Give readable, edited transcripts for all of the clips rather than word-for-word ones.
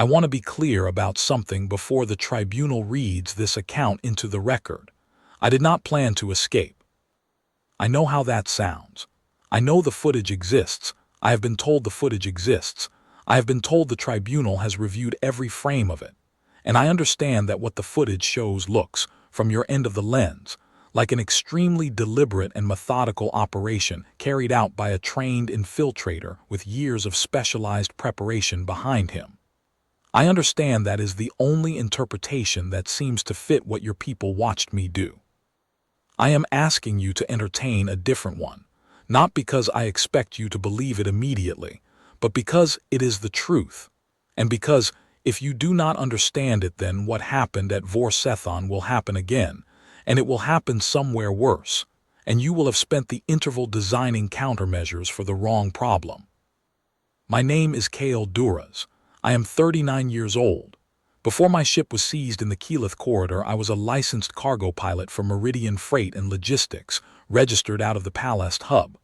I want to be clear about something before the tribunal reads this account into the record. I did not plan to escape. I know how that sounds. I know the footage exists. I have been told the footage exists. I have been told the tribunal has reviewed every frame of it. And I understand that what the footage shows looks, from your end of the lens, like an extremely deliberate and methodical operation carried out by a trained infiltrator with years of specialized preparation behind him. I understand that is the only interpretation that seems to fit what your people watched me do. I am asking you to entertain a different one, not because I expect you to believe it immediately, but because it is the truth, and because if you do not understand it, then what happened at Vorsethon will happen again, and it will happen somewhere worse, and you will have spent the interval designing countermeasures for the wrong problem. My name is Kale Duras. I am 39 years old. Before my ship was seized in the Keyleth corridor, I was a licensed cargo pilot for Meridian Freight and Logistics, registered out of the Palest hub.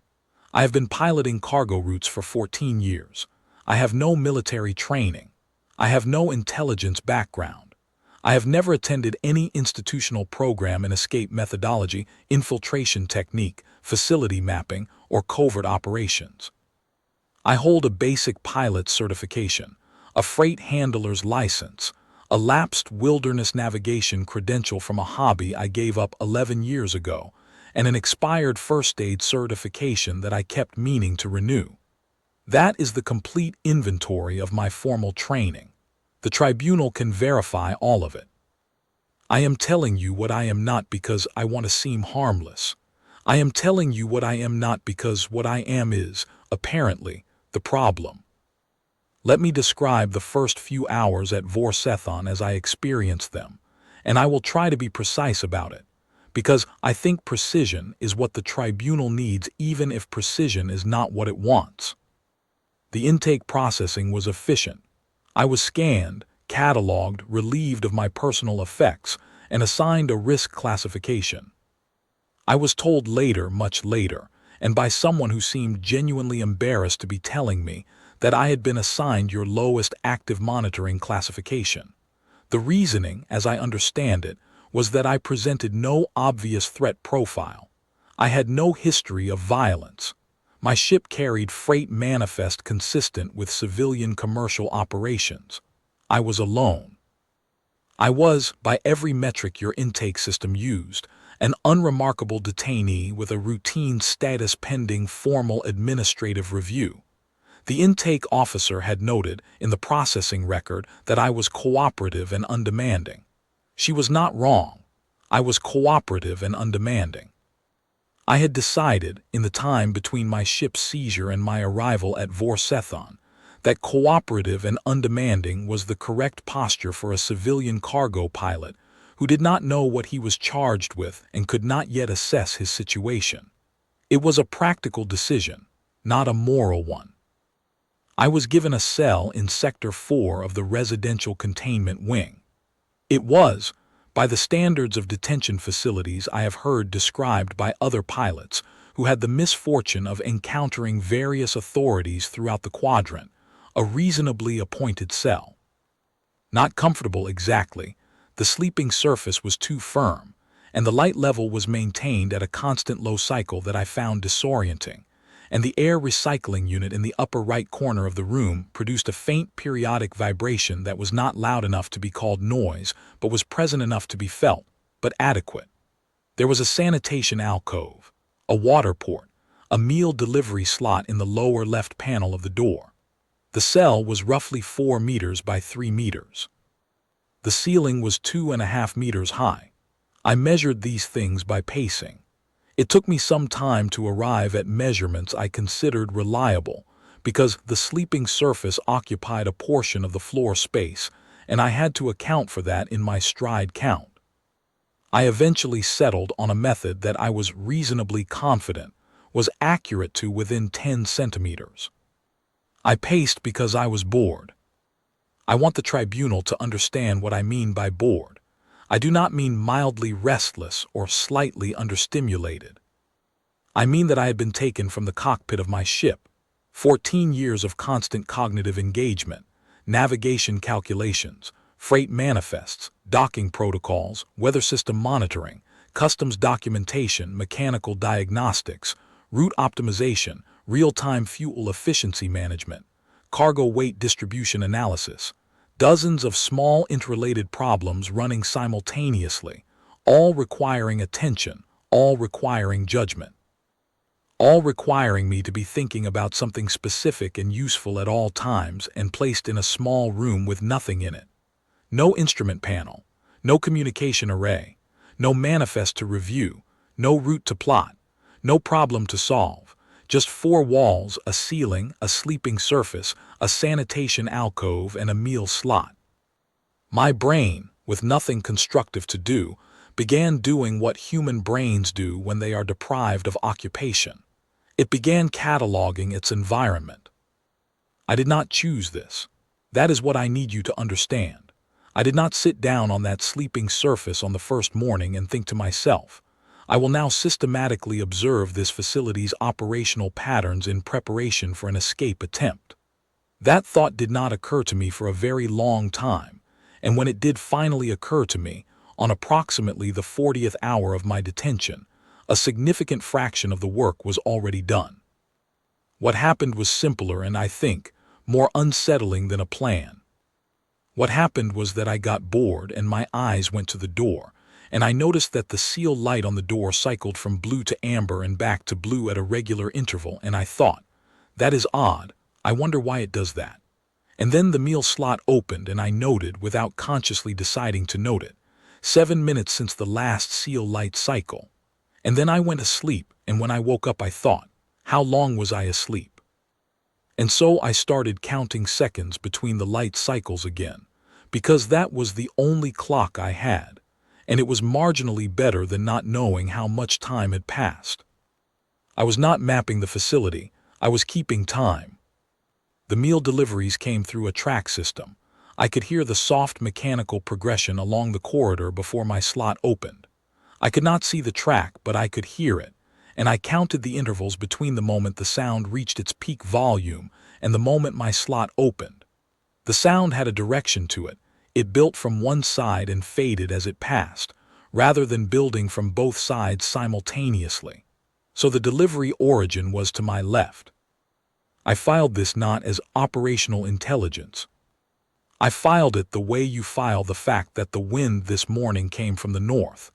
I have been piloting cargo routes for 14 years. I have no military training. I have no intelligence background. I have never attended any institutional program in escape methodology, infiltration technique, facility mapping, or covert operations. I hold a basic pilot certification, a freight handler's license, a lapsed wilderness navigation credential from a hobby I gave up 11 years ago, and an expired first aid certification that I kept meaning to renew. That is the complete inventory of my formal training. The tribunal can verify all of it. I am telling you what I am not because I want to seem harmless. I am telling you what I am not because what I am is, apparently, the problem. Let me describe the first few hours at Vorsethon as I experienced them, and I will try to be precise about it, because I think precision is what the tribunal needs even if precision is not what it wants. The intake processing was efficient. I was scanned, cataloged, relieved of my personal effects, and assigned a risk classification. I was told later, much later, and by someone who seemed genuinely embarrassed to be telling me, that I had been assigned your lowest active monitoring classification. The reasoning, as I understand it, was that I presented no obvious threat profile. I had no history of violence. My ship carried freight manifest consistent with civilian commercial operations. I was alone. I was, by every metric your intake system used, an unremarkable detainee with a routine status pending formal administrative review. The intake officer had noted in the processing record that I was cooperative and undemanding. She was not wrong. I was cooperative and undemanding. I had decided, in the time between my ship's seizure and my arrival at Vorsethon, that cooperative and undemanding was the correct posture for a civilian cargo pilot who did not know what he was charged with and could not yet assess his situation. It was a practical decision, not a moral one. I was given a cell in Sector 4 of the residential containment wing. It was, by the standards of detention facilities I have heard described by other pilots who had the misfortune of encountering various authorities throughout the quadrant, a reasonably appointed cell. Not comfortable exactly, the sleeping surface was too firm, and the light level was maintained at a constant low cycle that I found disorienting, and the air recycling unit in the upper right corner of the room produced a faint periodic vibration that was not loud enough to be called noise, but was present enough to be felt, but adequate. There was a sanitation alcove, a water port, a meal delivery slot in the lower left panel of the door. The cell was roughly 4 meters by 3 meters. The ceiling was 2.5 meters high. I measured these things by pacing. It took me some time to arrive at measurements I considered reliable, because the sleeping surface occupied a portion of the floor space, and I had to account for that in my stride count. I eventually settled on a method that I was reasonably confident was accurate to within 10 centimeters. I paced because I was bored. I want the tribunal to understand what I mean by bored. I do not mean mildly restless or slightly understimulated. I mean that I had been taken from the cockpit of my ship, 14 years of constant cognitive engagement, navigation calculations, freight manifests, docking protocols, weather system monitoring, customs documentation, mechanical diagnostics, route optimization, real-time fuel efficiency management, cargo weight distribution analysis, dozens of small interrelated problems running simultaneously, all requiring attention, all requiring judgment, all requiring me to be thinking about something specific and useful at all times and placed in a small room with nothing in it. No instrument panel, no communication array, no manifest to review, no route to plot, no problem to solve, just four walls, a ceiling, a sleeping surface, a sanitation alcove, and a meal slot. My brain, with nothing constructive to do, began doing what human brains do when they are deprived of occupation. It began cataloging its environment. I did not choose this. That is what I need you to understand. I did not sit down on that sleeping surface on the first morning and think to myself, I will now systematically observe this facility's operational patterns in preparation for an escape attempt. That thought did not occur to me for a very long time, and when it did finally occur to me, on approximately the 40th hour of my detention, a significant fraction of the work was already done. What happened was simpler and, I think, more unsettling than a plan. What happened was that I got bored and my eyes went to the door, and I noticed that the seal light on the door cycled from blue to amber and back to blue at a regular interval, and I thought, that is odd, I wonder why it does that. And then the meal slot opened and I noted, without consciously deciding to note it, 7 minutes since the last seal light cycle. And then I went asleep, and when I woke up I thought, how long was I asleep? And so I started counting seconds between the light cycles again, because that was the only clock I had, and it was marginally better than not knowing how much time had passed. I was not mapping the facility, I was keeping time. The meal deliveries came through a track system. I could hear the soft mechanical progression along the corridor before my slot opened. I could not see the track, but I could hear it, and I counted the intervals between the moment the sound reached its peak volume and the moment my slot opened. The sound had a direction to it. It built from one side and faded as it passed, rather than building from both sides simultaneously. So the delivery origin was to my left. I filed this not as operational intelligence. I filed it the way you file the fact that the wind this morning came from the north,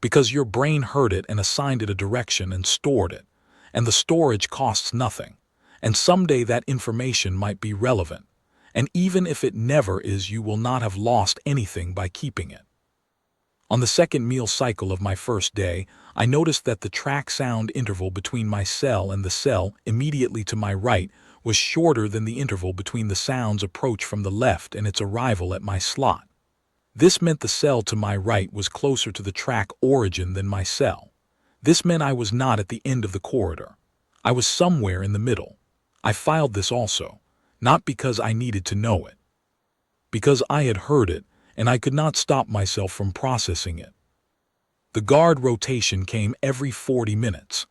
because your brain heard it and assigned it a direction and stored it, and the storage costs nothing, and someday that information might be relevant, and even if it never is, you will not have lost anything by keeping it. On the second meal cycle of my first day, I noticed that the track sound interval between my cell and the cell immediately to my right was shorter than the interval between the sound's approach from the left and its arrival at my slot. This meant the cell to my right was closer to the track origin than my cell. This meant I was not at the end of the corridor. I was somewhere in the middle. I filed this also, not because I needed to know it, because I had heard it and I could not stop myself from processing it. The guard rotation came every 40 minutes.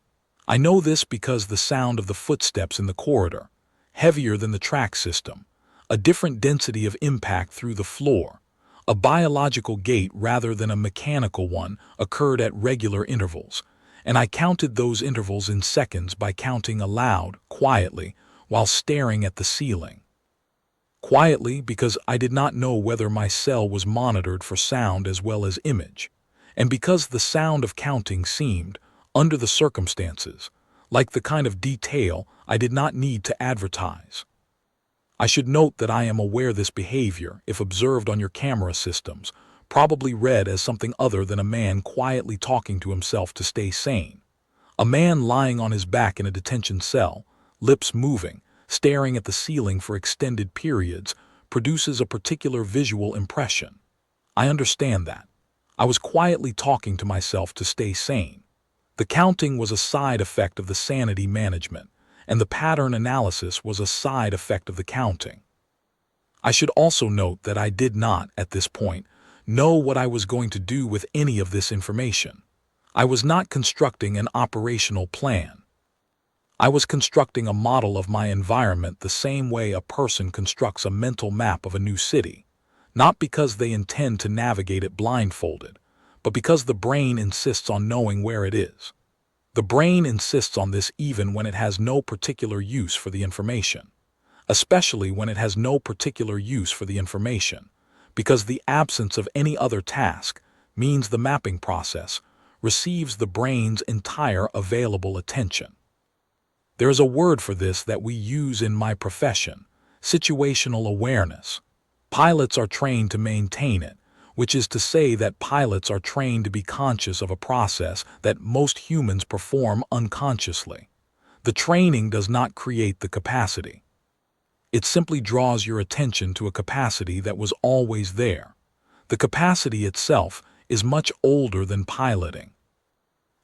I know this because the sound of the footsteps in the corridor, heavier than the track system, a different density of impact through the floor, a biological gait rather than a mechanical one, occurred at regular intervals, and I counted those intervals in seconds by counting aloud, quietly, while staring at the ceiling. Quietly because I did not know whether my cell was monitored for sound as well as image, and because the sound of counting seemed, under the circumstances, like the kind of detail I did not need to advertise. I should note that I am aware this behavior, if observed on your camera systems, probably read as something other than a man quietly talking to himself to stay sane. A man lying on his back in a detention cell, lips moving, staring at the ceiling for extended periods, produces a particular visual impression. I understand that. I was quietly talking to myself to stay sane. The counting was a side effect of the sanity management, and the pattern analysis was a side effect of the counting. I should also note that I did not, at this point, know what I was going to do with any of this information. I was not constructing an operational plan. I was constructing a model of my environment the same way a person constructs a mental map of a new city, not because they intend to navigate it blindfolded, but because the brain insists on knowing where it is. The brain insists on this even when it has no particular use for the information, especially when it has no particular use for the information, because the absence of any other task means the mapping process receives the brain's entire available attention. There is a word for this that we use in my profession: situational awareness. Pilots are trained to maintain it, which is to say that pilots are trained to be conscious of a process that most humans perform unconsciously. The training does not create the capacity. It simply draws your attention to a capacity that was always there. The capacity itself is much older than piloting.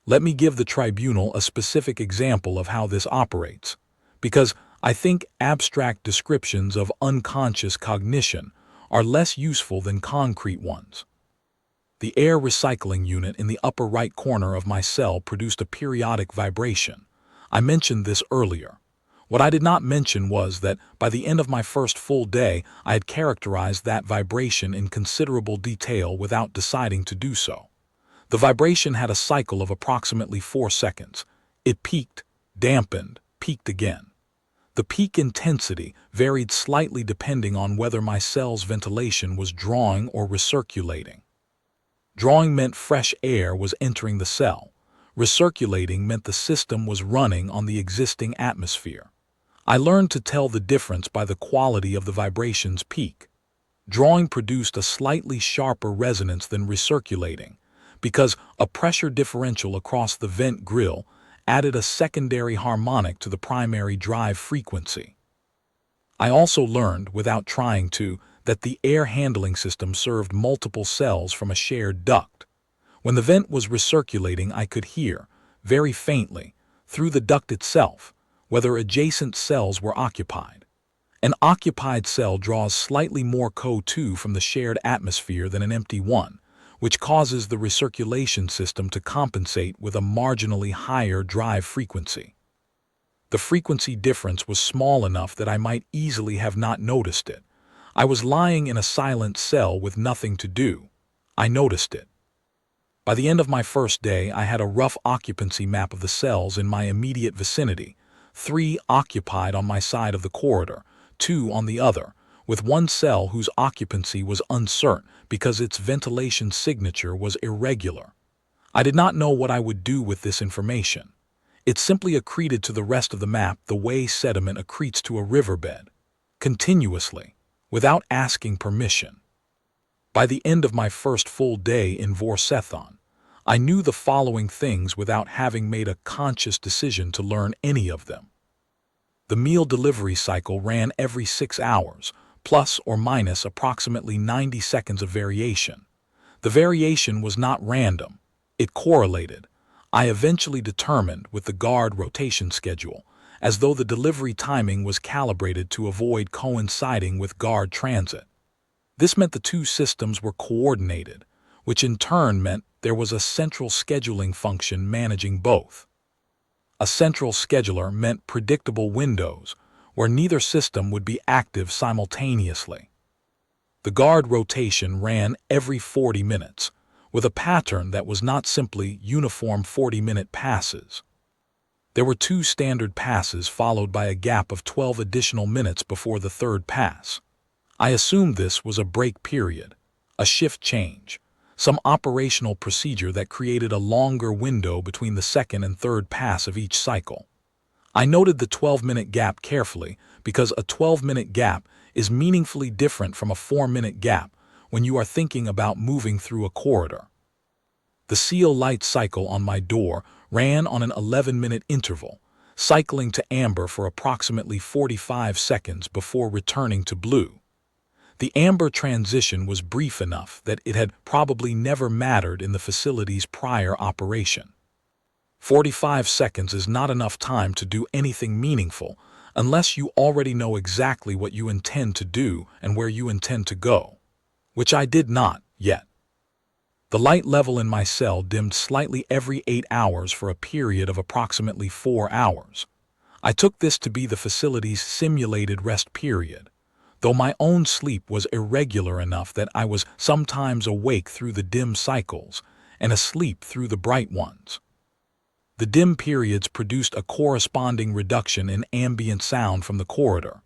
Let me give the tribunal a specific example of how this operates, because I think abstract descriptions of unconscious cognition are less useful than concrete ones. The air recycling unit in the upper right corner of my cell produced a periodic vibration. I mentioned this earlier. What I did not mention was that by the end of my first full day, I had characterized that vibration in considerable detail without deciding to do so. The vibration had a cycle of approximately 4 seconds. It peaked, dampened, peaked again. The peak intensity varied slightly depending on whether my cell's ventilation was drawing or recirculating. Drawing meant fresh air was entering the cell. Recirculating meant the system was running on the existing atmosphere. I learned to tell the difference by the quality of the vibration's peak. Drawing produced a slightly sharper resonance than recirculating, because a pressure differential across the vent grill added a secondary harmonic to the primary drive frequency. I also learned, without trying to, that the air handling system served multiple cells from a shared duct. When the vent was recirculating, I could hear, very faintly, through the duct itself, whether adjacent cells were occupied. An occupied cell draws slightly more CO2 from the shared atmosphere than an empty one, which causes the recirculation system to compensate with a marginally higher drive frequency. The frequency difference was small enough that I might easily have not noticed it. I was lying in a silent cell with nothing to do. I noticed it. By the end of my first day, I had a rough occupancy map of the cells in my immediate vicinity: 3 occupied on my side of the corridor, 2 on the other, with one cell whose occupancy was uncertain because its ventilation signature was irregular. I did not know what I would do with this information. It simply accreted to the rest of the map the way sediment accretes to a riverbed, continuously, without asking permission. By the end of my first full day in Vorsethan, I knew the following things without having made a conscious decision to learn any of them. The meal delivery cycle ran every 6 hours, plus or minus approximately 90 seconds of variation. The variation was not random. It correlated, I eventually determined, with the guard rotation schedule, as though the delivery timing was calibrated to avoid coinciding with guard transit. This meant the two systems were coordinated, which in turn meant there was a central scheduling function managing both. A central scheduler meant predictable windows, where neither system would be active simultaneously. The guard rotation ran every 40 minutes, with a pattern that was not simply uniform 40-minute passes. There were 2 standard passes followed by a gap of 12 additional minutes before the third pass. I assumed this was a break period, a shift change, some operational procedure that created a longer window between the second and third pass of each cycle. I noted the 12-minute gap carefully because a 12-minute gap is meaningfully different from a 4-minute gap when you are thinking about moving through a corridor. The seal light cycle on my door ran on an 11-minute interval, cycling to amber for approximately 45 seconds before returning to blue. The amber transition was brief enough that it had probably never mattered in the facility's prior operation. 45 seconds is not enough time to do anything meaningful unless you already know exactly what you intend to do and where you intend to go, which I did not yet. The light level in my cell dimmed slightly every 8 hours for a period of approximately 4 hours. I took this to be the facility's simulated rest period, though my own sleep was irregular enough that I was sometimes awake through the dim cycles and asleep through the bright ones. The dim periods produced a corresponding reduction in ambient sound from the corridor.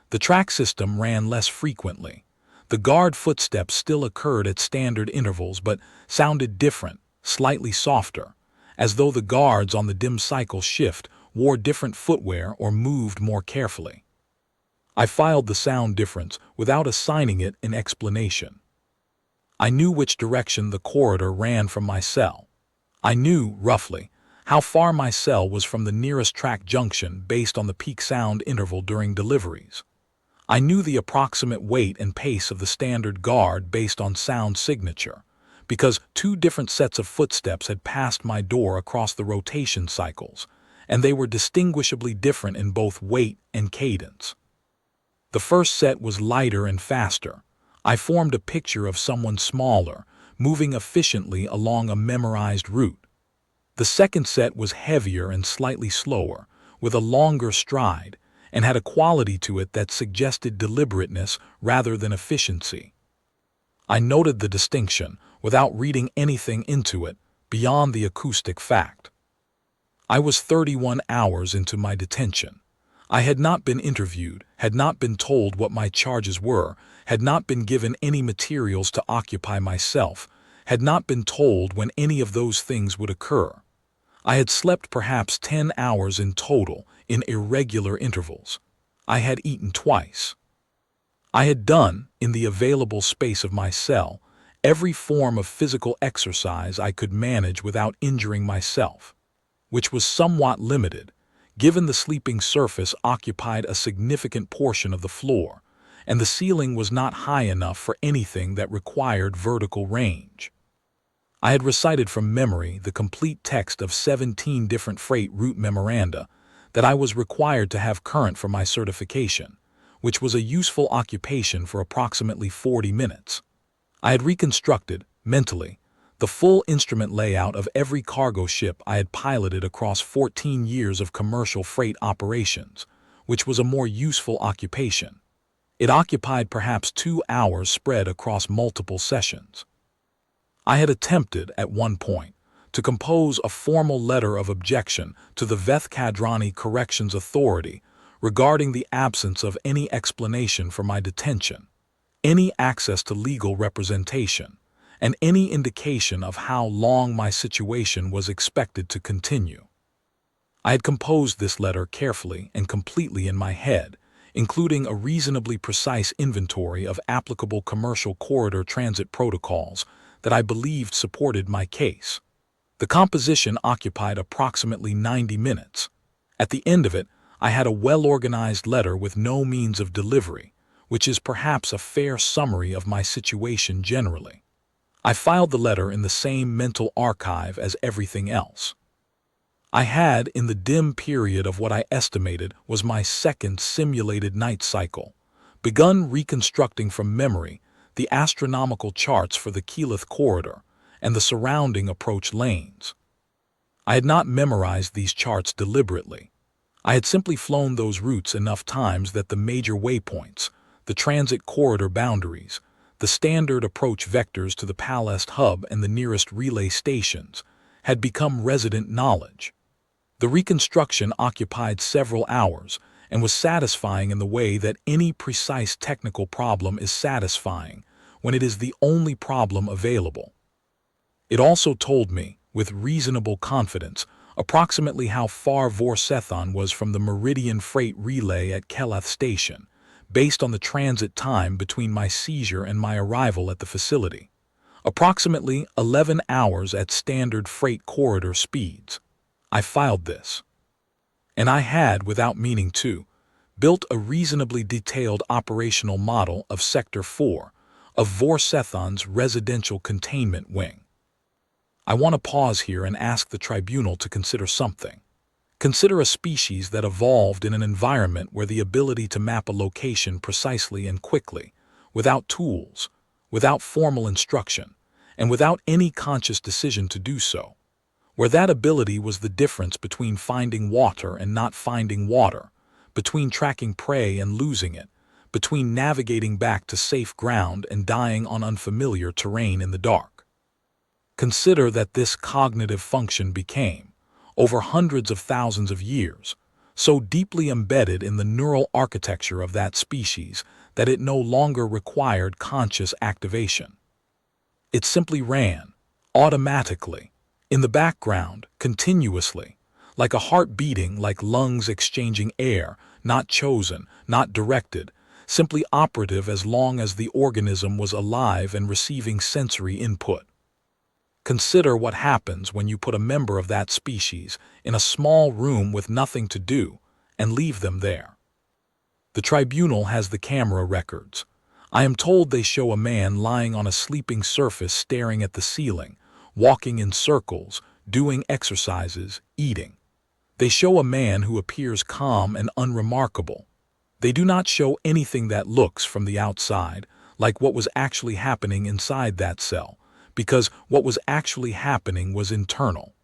The track system ran less frequently. The guard footsteps still occurred at standard intervals but sounded different, slightly softer, as though the guards on the dim cycle shift wore different footwear or moved more carefully. I filed the sound difference without assigning it an explanation. I knew which direction the corridor ran from my cell. I knew, roughly, how far my cell was from the nearest track junction based on the peak sound interval during deliveries. I knew the approximate weight and pace of the standard guard based on sound signature, because 2 different sets of footsteps had passed my door across the rotation cycles, and they were distinguishably different in both weight and cadence. The first set was lighter and faster. I formed a picture of someone smaller, moving efficiently along a memorized route. The second set was heavier and slightly slower, with a longer stride, and had a quality to it that suggested deliberateness rather than efficiency. I noted the distinction without reading anything into it beyond the acoustic fact. I was 31 hours into my detention. I had not been interviewed, had not been told what my charges were, had not been given any materials to occupy myself, had not been told when any of those things would occur. I had slept perhaps 10 hours in total, in irregular intervals. I had eaten twice. I had done, in the available space of my cell, every form of physical exercise I could manage without injuring myself, which was somewhat limited, given the sleeping surface occupied a significant portion of the floor, and the ceiling was not high enough for anything that required vertical range. I had recited from memory the complete text of 17 different freight route memoranda that I was required to have current for my certification, which was a useful occupation for approximately 40 minutes. I had reconstructed, mentally, the full instrument layout of every cargo ship I had piloted across 14 years of commercial freight operations, which was a more useful occupation. It occupied perhaps 2 hours spread across multiple sessions. I had attempted, at one point, to compose a formal letter of objection to the Vethkadrani Corrections Authority regarding the absence of any explanation for my detention, any access to legal representation, and any indication of how long my situation was expected to continue. I had composed this letter carefully and completely in my head, including a reasonably precise inventory of applicable commercial corridor transit protocols that I believed supported my case. The composition occupied approximately 90 minutes. At the end of it, I had a well-organized letter with no means of delivery, which is perhaps a fair summary of my situation generally. I filed the letter in the same mental archive as everything else. I had, in the dim period of what I estimated was my second simulated night cycle, begun reconstructing from memory the astronomical charts for the Keyleth corridor and the surrounding approach lanes. I had not memorized these charts deliberately. I had simply flown those routes enough times that the major waypoints, the transit corridor boundaries, the standard approach vectors to the Palest hub and the nearest relay stations, had become resident knowledge. The reconstruction occupied several hours and was satisfying in the way that any precise technical problem is satisfying when it is the only problem available. It also told me, with reasonable confidence, approximately how far Vorsethan was from the Meridian Freight Relay at Kelath Station, based on the transit time between my seizure and my arrival at the facility. Approximately 11 hours at standard freight corridor speeds. I filed this. And I had, without meaning to, built a reasonably detailed operational model of Sector 4 of Vorsethan's residential containment wing. I want to pause here and ask the tribunal to consider something. Consider a species that evolved in an environment where the ability to map a location precisely and quickly, without tools, without formal instruction, and without any conscious decision to do so, where that ability was the difference between finding water and not finding water, between tracking prey and losing it, between navigating back to safe ground and dying on unfamiliar terrain in the dark. Consider that this cognitive function became, over hundreds of thousands of years, so deeply embedded in the neural architecture of that species that it no longer required conscious activation. It simply ran, automatically, in the background, continuously, like a heart beating, like lungs exchanging air, not chosen, not directed, simply operative as long as the organism was alive and receiving sensory input. Consider what happens when you put a member of that species in a small room with nothing to do and leave them there. The tribunal has the camera records. I am told they show a man lying on a sleeping surface staring at the ceiling, walking in circles, doing exercises, eating. They show a man who appears calm and unremarkable. They do not show anything that looks from the outside like what was actually happening inside that cell, because what was actually happening was internal.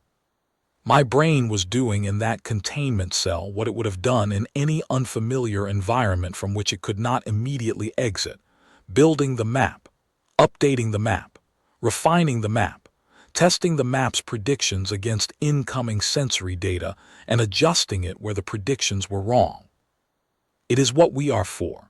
My brain was doing in that containment cell what it would have done in any unfamiliar environment from which it could not immediately exit, building the map, updating the map, refining the map, testing the map's predictions against incoming sensory data and adjusting it where the predictions were wrong. It is what we are for.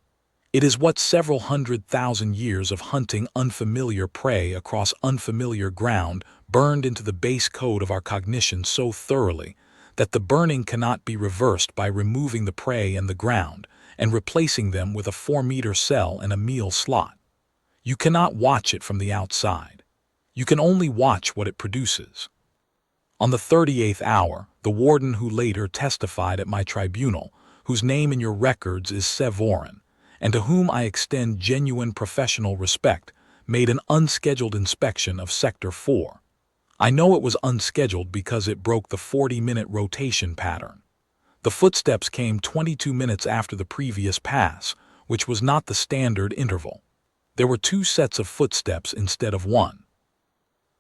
It is what several 100,000 years of hunting unfamiliar prey across unfamiliar ground burned into the base code of our cognition so thoroughly that the burning cannot be reversed by removing the prey and the ground and replacing them with a 4-meter cell and a meal slot. You cannot watch it from the outside. You can only watch what it produces. On the 38th hour, the warden who later testified at my tribunal, whose name in your records is Sevorin, and to whom I extend genuine professional respect, made an unscheduled inspection of Sector 4. I know it was unscheduled because it broke the 40-minute rotation pattern. The footsteps came 22 minutes after the previous pass, which was not the standard interval. There were 2 sets of footsteps instead of 1.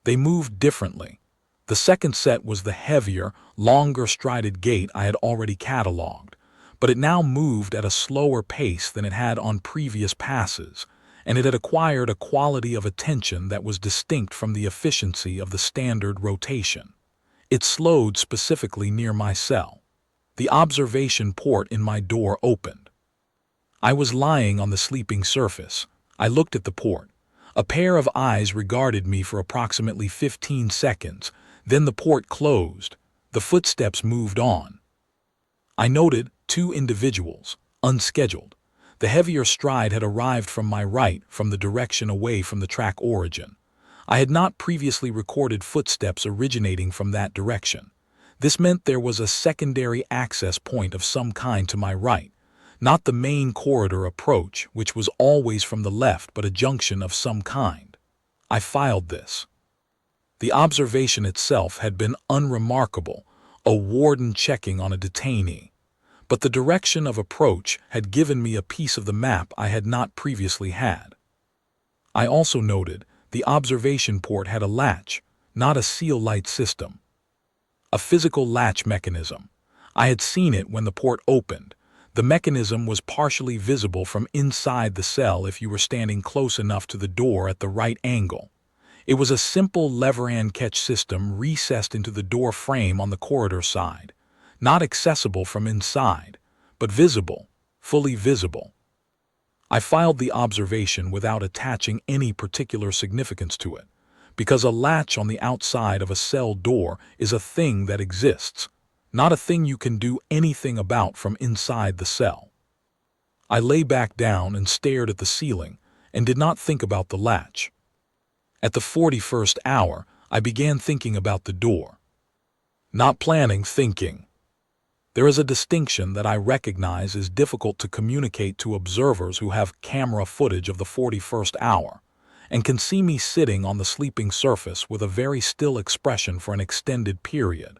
They moved differently. The second set was the heavier, longer strided gait I had already catalogued, but it now moved at a slower pace than it had on previous passes, and it had acquired a quality of attention that was distinct from the efficiency of the standard rotation. It slowed specifically near my cell. The observation port in my door opened. I was lying on the sleeping surface. I looked at the port. A pair of eyes regarded me for approximately 15 seconds. Then the port closed. The footsteps moved on. I noted 2 individuals, unscheduled. The heavier stride had arrived from my right, from the direction away from the track origin. I had not previously recorded footsteps originating from that direction. This meant there was a secondary access point of some kind to my right, not the main corridor approach, which was always from the left, but a junction of some kind. I filed this. The observation itself had been unremarkable, a warden checking on a detainee. But the direction of approach had given me a piece of the map I had not previously had. I also noted the observation port had a latch, not a seal light system. A physical latch mechanism. I had seen it when the port opened. The mechanism was partially visible from inside the cell if you were standing close enough to the door at the right angle. It was a simple lever and catch system recessed into the door frame on the corridor side. Not accessible from inside, but visible, fully visible. I filed the observation without attaching any particular significance to it, because a latch on the outside of a cell door is a thing that exists, not a thing you can do anything about from inside the cell. I lay back down and stared at the ceiling and did not think about the latch. At the 41st hour, I began thinking about the door. Not planning, thinking. There is a distinction that I recognize is difficult to communicate to observers who have camera footage of the 41st hour and can see me sitting on the sleeping surface with a very still expression for an extended period,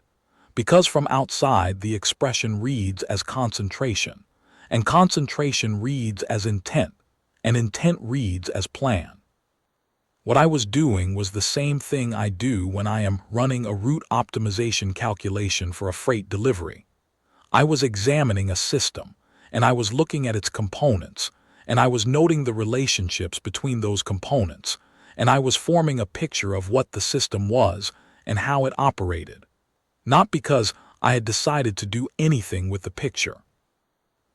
because from outside the expression reads as concentration, and concentration reads as intent, and intent reads as plan. What I was doing was the same thing I do when I am running a route optimization calculation for a freight delivery. I was examining a system, and I was looking at its components, and I was noting the relationships between those components, and I was forming a picture of what the system was and how it operated. Not because I had decided to do anything with the picture.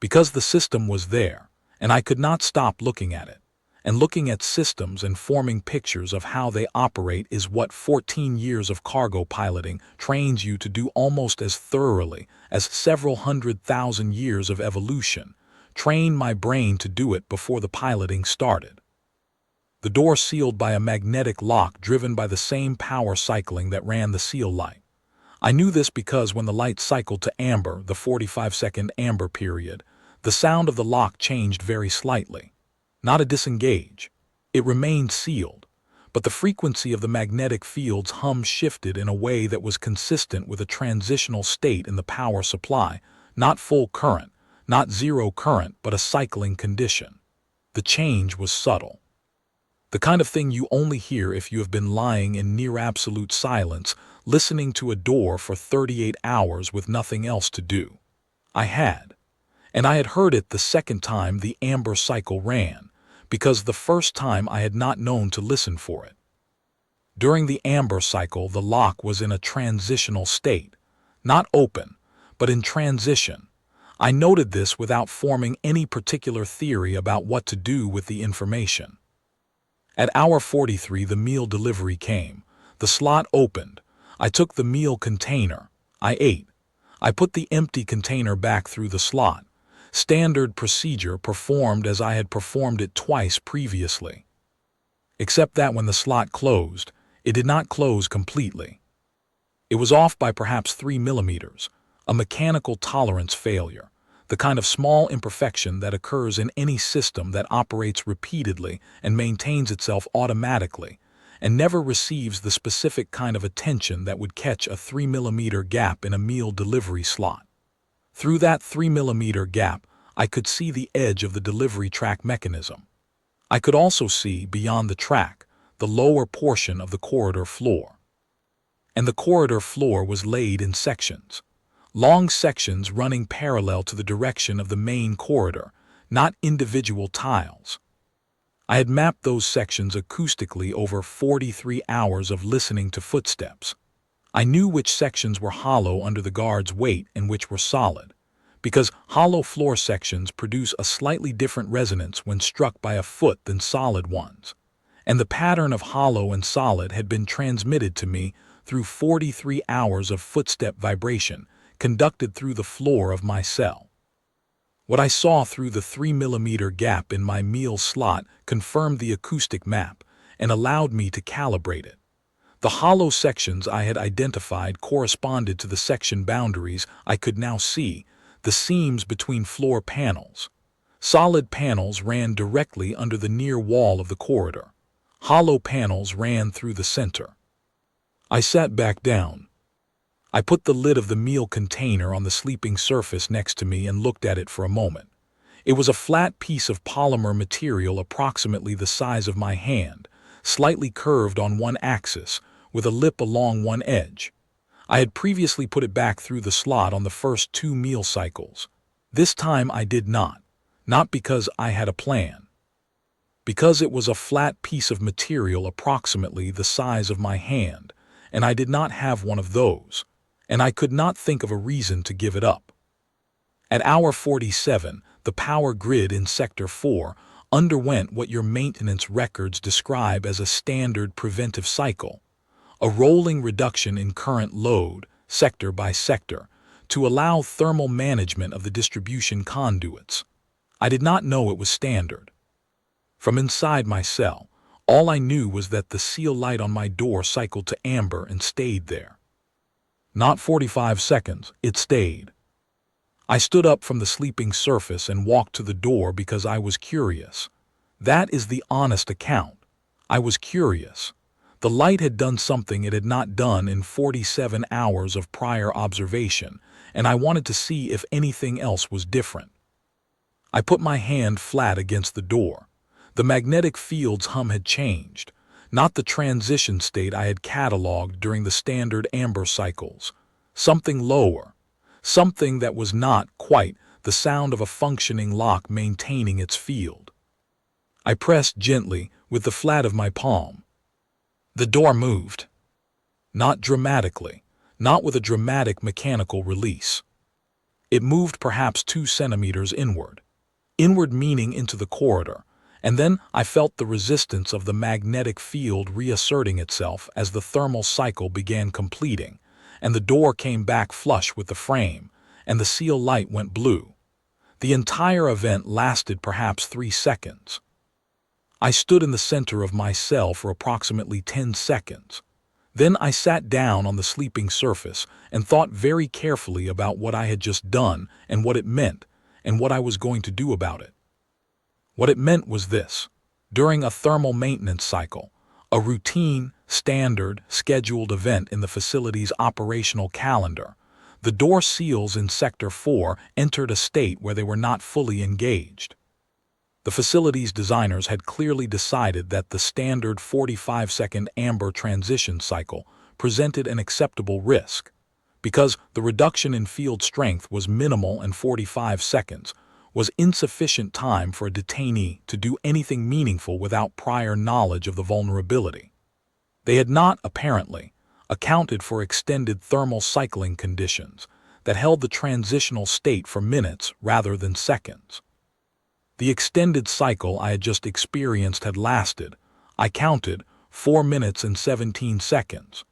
Because the system was there, and I could not stop looking at it. And looking at systems and forming pictures of how they operate is what 14 years of cargo piloting trains you to do almost as thoroughly as several 100,000 years of evolution. Trained my brain to do it before the piloting started. The door sealed by a magnetic lock driven by the same power cycling that ran the seal light. I knew this because when the light cycled to amber, the 45-second amber period, the sound of the lock changed very slightly. Not a disengage. It remained sealed, but the frequency of the magnetic field's hum shifted in a way that was consistent with a transitional state in the power supply, not full current, not zero current, but a cycling condition. The change was subtle. The kind of thing you only hear if you have been lying in near absolute silence, listening to a door for 38 hours with nothing else to do. I had. And I had heard it the second time the amber cycle ran, because the first time I had not known to listen for it. During the amber cycle, the lock was in a transitional state, not open, but in transition. I noted this without forming any particular theory about what to do with the information. At hour 43, the meal delivery came. The slot opened. I took the meal container. I ate. I put the empty container back through the slot. Standard procedure performed as I had performed it twice previously. Except that when the slot closed, it did not close completely. It was off by perhaps 3 millimeters, a mechanical tolerance failure, the kind of small imperfection that occurs in any system that operates repeatedly and maintains itself automatically, and never receives the specific kind of attention that would catch a 3 millimeter gap in a meal delivery slot. Through that 3 millimeter gap, I could see the edge of the delivery track mechanism. I could also see, beyond the track, the lower portion of the corridor floor. And the corridor floor was laid in sections. Long sections running parallel to the direction of the main corridor, not individual tiles. I had mapped those sections acoustically over 43 hours of listening to footsteps. I knew which sections were hollow under the guard's weight and which were solid, because hollow floor sections produce a slightly different resonance when struck by a foot than solid ones. And the pattern of hollow and solid had been transmitted to me through 43 hours of footstep vibration, conducted through the floor of my cell. What I saw through the 3 millimeter gap in my meal slot confirmed the acoustic map and allowed me to calibrate it. The hollow sections I had identified corresponded to the section boundaries I could now see, the seams between floor panels. Solid panels ran directly under the near wall of the corridor. Hollow panels ran through the center. I sat back down. I put the lid of the meal container on the sleeping surface next to me and looked at it for a moment. It was a flat piece of polymer material approximately the size of my hand, slightly curved on one axis, with a lip along one edge. I had previously put it back through the slot on the first 2 meal cycles. This time I did not because I had a plan. Because it was a flat piece of material approximately the size of my hand, and I did not have one of those, and I could not think of a reason to give it up. At hour 47, the power grid in Sector 4 underwent what your maintenance records describe as a standard preventive cycle, a rolling reduction in current load, sector by sector, to allow thermal management of the distribution conduits. I did not know it was standard. From inside my cell, all I knew was that the seal light on my door cycled to amber and stayed there. Not 45 seconds, it stayed. I stood up from the sleeping surface and walked to the door because I was curious. That is the honest account. I was curious. The light had done something it had not done in 47 hours of prior observation, and I wanted to see if anything else was different. I put my hand flat against the door. The magnetic field's hum had changed. not the transition state I had cataloged during the standard amber cycles. Something lower, something that was not quite the sound of a functioning lock maintaining its field. I pressed gently with the flat of my palm. The door moved. Not dramatically, not with a dramatic mechanical release. It moved perhaps 2 centimeters inward. Inward meaning into the corridor, and then I felt the resistance of the magnetic field reasserting itself as the thermal cycle began completing, and the door came back flush with the frame, and the seal light went blue. The entire event lasted perhaps 3 seconds. I stood in the center of my cell for approximately 10 seconds. Then I sat down on the sleeping surface and thought very carefully about what I had just done and what it meant and what I was going to do about it. What it meant was this: during a thermal maintenance cycle, a routine, standard, scheduled event in the facility's operational calendar, the door seals in Sector 4 entered a state where they were not fully engaged. The facility's designers had clearly decided that the standard 45-second amber transition cycle presented an acceptable risk. Because the reduction in field strength was minimal and 45 seconds was insufficient time for a detainee to do anything meaningful without prior knowledge of the vulnerability. They had not, apparently, accounted for extended thermal cycling conditions that held the transitional state for minutes rather than seconds. The extended cycle I had just experienced had lasted, I counted, 4 minutes and 17 seconds.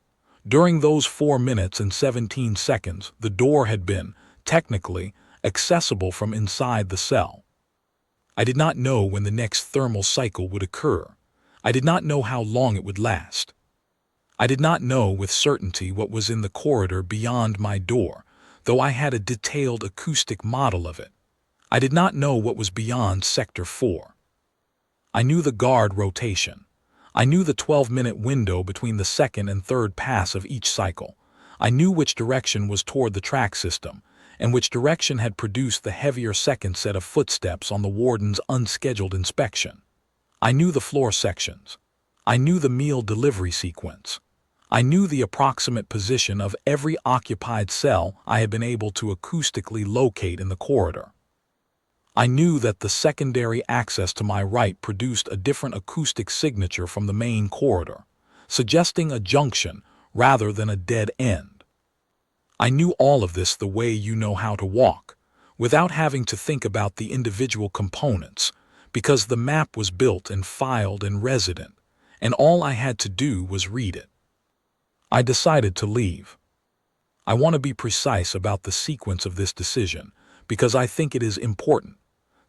During those 4 minutes and 17 seconds, the door had been, technically, accessible from inside the cell. I did not know when the next thermal cycle would occur. I did not know how long it would last. I did not know with certainty what was in the corridor beyond my door, though I had a detailed acoustic model of it. I did not know what was beyond Sector 4. I knew the guard rotation. I knew the 12-minute window between the second and third pass of each cycle. I knew which direction was toward the track system, and which direction had produced the heavier second set of footsteps on the warden's unscheduled inspection. I knew the floor sections. I knew the meal delivery sequence. I knew the approximate position of every occupied cell I had been able to acoustically locate in the corridor. I knew that the secondary access to my right produced a different acoustic signature from the main corridor, suggesting a junction rather than a dead end. I knew all of this the way you know how to walk, without having to think about the individual components, because the map was built and filed and resident, and all I had to do was read it. I decided to leave. I want to be precise about the sequence of this decision, because I think it is important.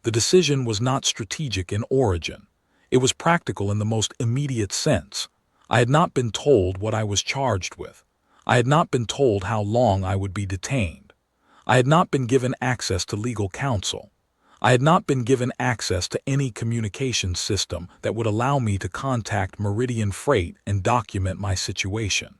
The decision was not strategic in origin. It was practical in the most immediate sense. I had not been told what I was charged with. I had not been told how long I would be detained. I had not been given access to legal counsel. I had not been given access to any communication system that would allow me to contact Meridian Freight and document my situation.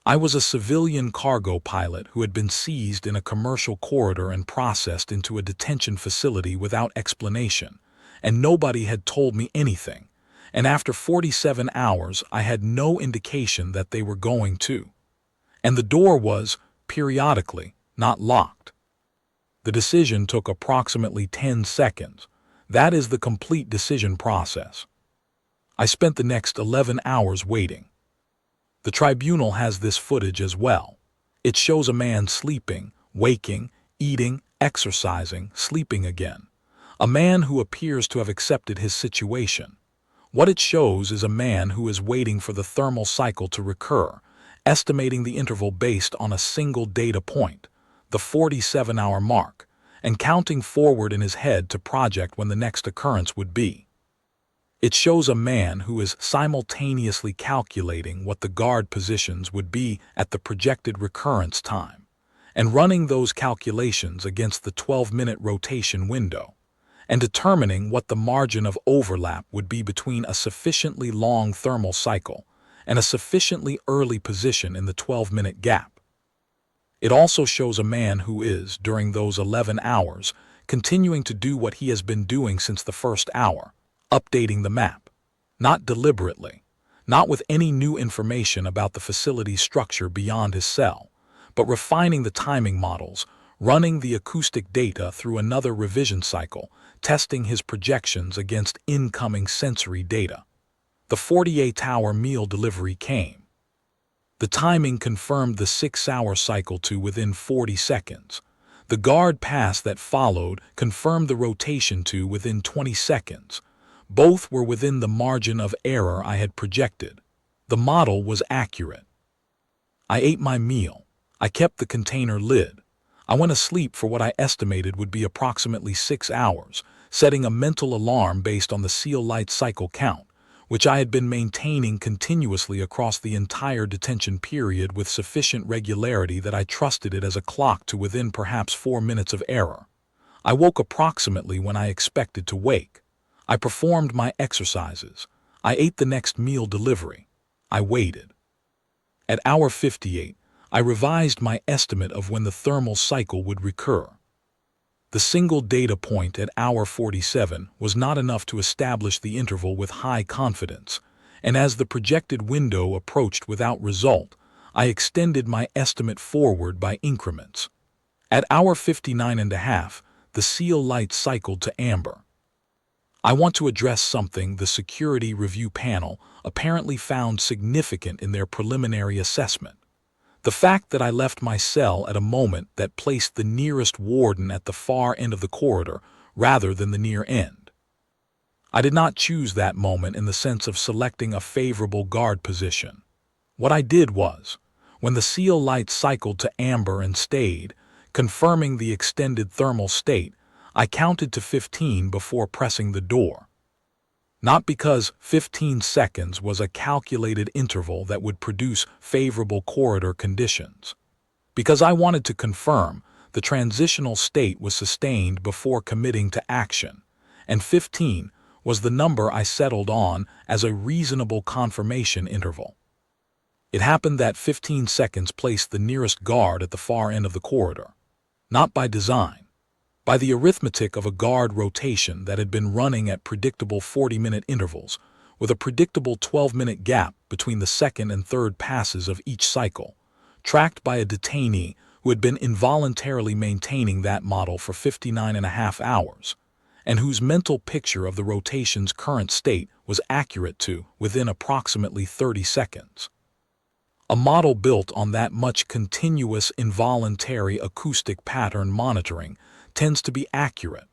I was a civilian cargo pilot who had been seized in a commercial corridor and processed into a detention facility without explanation, and nobody had told me anything, and after 47 hours I had no indication that they were going to. And the door was, periodically, not locked. The decision took approximately 10 seconds. That is the complete decision process. I spent the next 11 hours waiting. The tribunal has this footage as well. It shows a man sleeping, waking, eating, exercising, sleeping again. A man who appears to have accepted his situation. What it shows is a man who is waiting for the thermal cycle to recur, estimating the interval based on a single data point, the 47-hour mark, and counting forward in his head to project when the next occurrence would be. It shows a man who is simultaneously calculating what the guard positions would be at the projected recurrence time, and running those calculations against the 12-minute rotation window, and determining what the margin of overlap would be between a sufficiently long thermal cycle and a sufficiently early position in the 12-minute gap. It also shows a man who is, during those 11 hours, continuing to do what he has been doing since the first hour, updating the map. Not deliberately, not with any new information about the facility's structure beyond his cell, but refining the timing models, running the acoustic data through another revision cycle, testing his projections against incoming sensory data. The 48-hour meal delivery came. The timing confirmed the 6-hour cycle to within 40 seconds. The guard pass that followed confirmed the rotation to within 20 seconds. Both were within the margin of error I had projected. The model was accurate. I ate my meal. I kept the container lid. I went asleep for what I estimated would be approximately 6 hours, setting a mental alarm based on the seal light cycle count, which I had been maintaining continuously across the entire detention period with sufficient regularity that I trusted it as a clock to within perhaps 4 minutes of error. I woke approximately when I expected to wake. I performed my exercises. I ate the next meal delivery. I waited. At hour 58, I revised my estimate of when the thermal cycle would recur. The single data point at hour 47 was not enough to establish the interval with high confidence, and as the projected window approached without result, I extended my estimate forward by increments. At hour 59.5, the seal light cycled to amber. I want to address something the Security Review Panel apparently found significant in their preliminary assessment. The fact that I left my cell at a moment that placed the nearest warden at the far end of the corridor rather than the near end. I did not choose that moment in the sense of selecting a favorable guard position. What I did was, when the seal light cycled to amber and stayed, confirming the extended thermal state, I counted to 15 before pressing the door. Not because 15 seconds was a calculated interval that would produce favorable corridor conditions. Because I wanted to confirm the transitional state was sustained before committing to action, and 15 was the number I settled on as a reasonable confirmation interval. It happened that 15 seconds placed the nearest guard at the far end of the corridor. Not by design. By the arithmetic of a guard rotation that had been running at predictable 40-minute intervals, with a predictable 12-minute gap between the second and third passes of each cycle, tracked by a detainee who had been involuntarily maintaining that model for 59.5 hours, and whose mental picture of the rotation's current state was accurate to within approximately 30 seconds. A model built on that much continuous involuntary acoustic pattern monitoring tends to be accurate.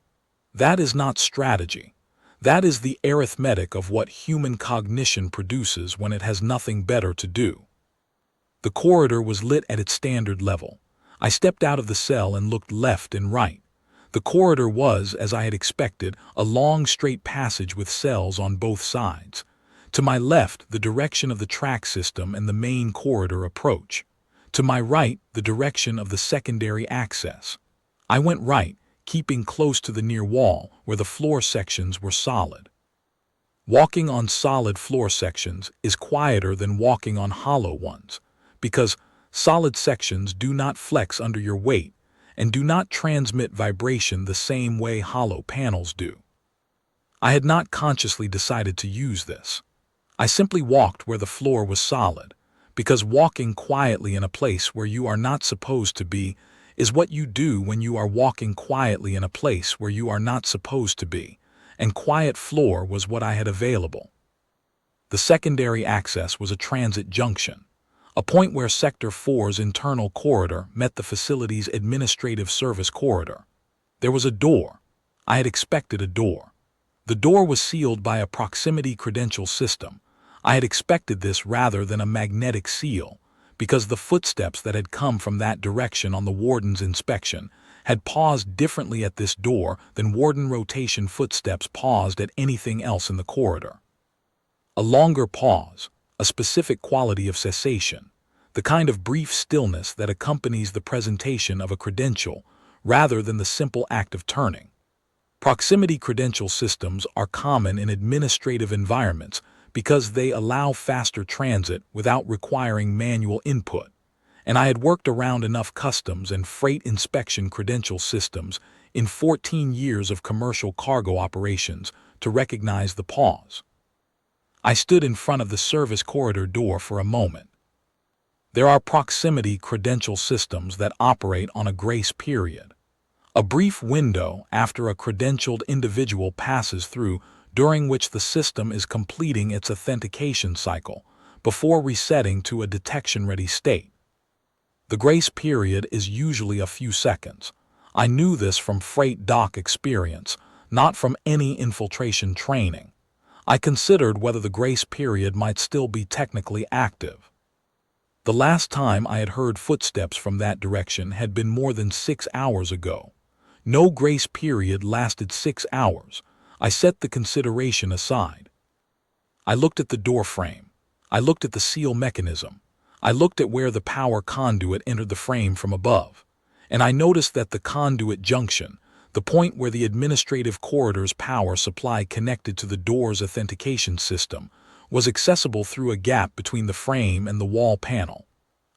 That is not strategy. That is the arithmetic of what human cognition produces when it has nothing better to do. The corridor was lit at its standard level. I stepped out of the cell and looked left and right. The corridor was, as I had expected, a long straight passage with cells on both sides. To my left, the direction of the track system and the main corridor approach. To my right, the direction of the secondary access. I went right, keeping close to the near wall where the floor sections were solid. Walking on solid floor sections is quieter than walking on hollow ones, because solid sections do not flex under your weight and do not transmit vibration the same way hollow panels do. I had not consciously decided to use this. I simply walked where the floor was solid, because walking quietly in a place where you are not supposed to be is what you do when you are walking quietly in a place where you are not supposed to be, and quiet floor was what I had available. The secondary access was a transit junction, a point where Sector 4's internal corridor met the facility's administrative service corridor. There was a door. I had expected a door. The door was sealed by a proximity credential system. I had expected this rather than a magnetic seal, because the footsteps that had come from that direction on the warden's inspection had paused differently at this door than warden rotation footsteps paused at anything else in the corridor. A longer pause, a specific quality of cessation, the kind of brief stillness that accompanies the presentation of a credential rather than the simple act of turning. Proximity credential systems are common in administrative environments because they allow faster transit without requiring manual input, and I had worked around enough customs and freight inspection credential systems in 14 years of commercial cargo operations to recognize the pause. I stood in front of the service corridor door for a moment. There are proximity credential systems that operate on a grace period, a brief window after a credentialed individual passes through, during which the system is completing its authentication cycle before resetting to a detection-ready state. The grace period is usually a few seconds. I knew this from freight dock experience, not from any infiltration training. I considered whether the grace period might still be technically active. The last time I had heard footsteps from that direction had been more than 6 hours ago. No grace period lasted 6 hours. I set the consideration aside. I looked at the door frame. I looked at the seal mechanism. I looked at where the power conduit entered the frame from above. And I noticed that the conduit junction, the point where the administrative corridor's power supply connected to the door's authentication system, was accessible through a gap between the frame and the wall panel.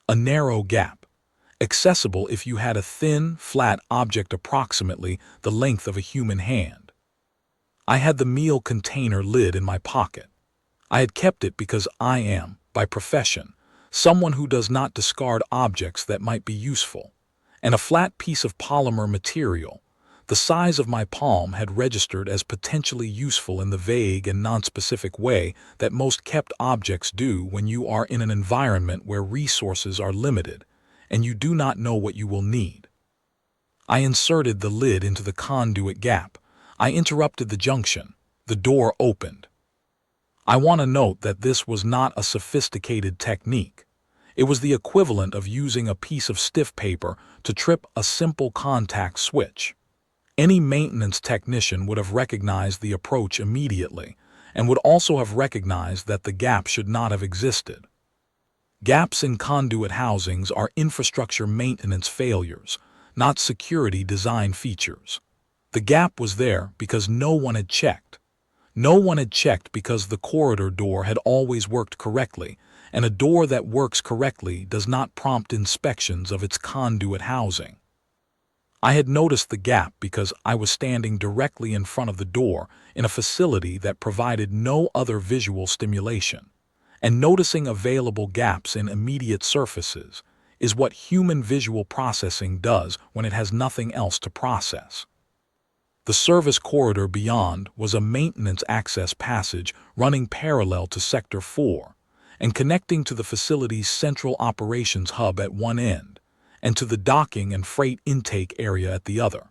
A narrow gap, accessible if you had a thin, flat object approximately the length of a human hand. I had the meal container lid in my pocket. I had kept it because I am, by profession, someone who does not discard objects that might be useful, and a flat piece of polymer material, the size of my palm, had registered as potentially useful in the vague and nonspecific way that most kept objects do when you are in an environment where resources are limited and you do not know what you will need. I inserted the lid into the conduit gap. I interrupted the junction. The door opened. I want to note that this was not a sophisticated technique. It was the equivalent of using a piece of stiff paper to trip a simple contact switch. Any maintenance technician would have recognized the approach immediately and would also have recognized that the gap should not have existed. Gaps in conduit housings are infrastructure maintenance failures, not security design features. The gap was there because no one had checked. No one had checked because the corridor door had always worked correctly, and a door that works correctly does not prompt inspections of its conduit housing. I had noticed the gap because I was standing directly in front of the door in a facility that provided no other visual stimulation, and noticing available gaps in immediate surfaces is what human visual processing does when it has nothing else to process. The service corridor beyond was a maintenance access passage running parallel to Sector 4 and connecting to the facility's central operations hub at one end and to the docking and freight intake area at the other.